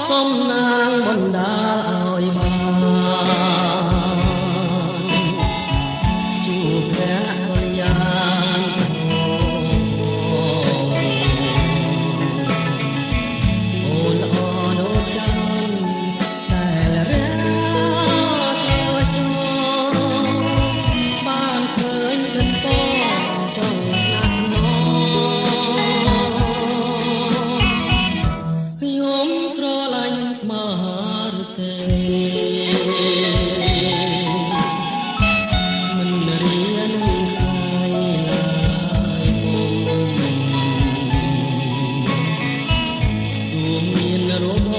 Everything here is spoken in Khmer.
សំណាងបណ្ដាលឲ្យបានជួបព្រះកល្យាណអូនល្អអូនចាន់ដែលរាចរបានឃើញចិនពចង់ណាស់ណខ្ញុំស្រឡាញ់ស្មើឬទេមិនរៀនខ្សែឡើយមុំទួមានរម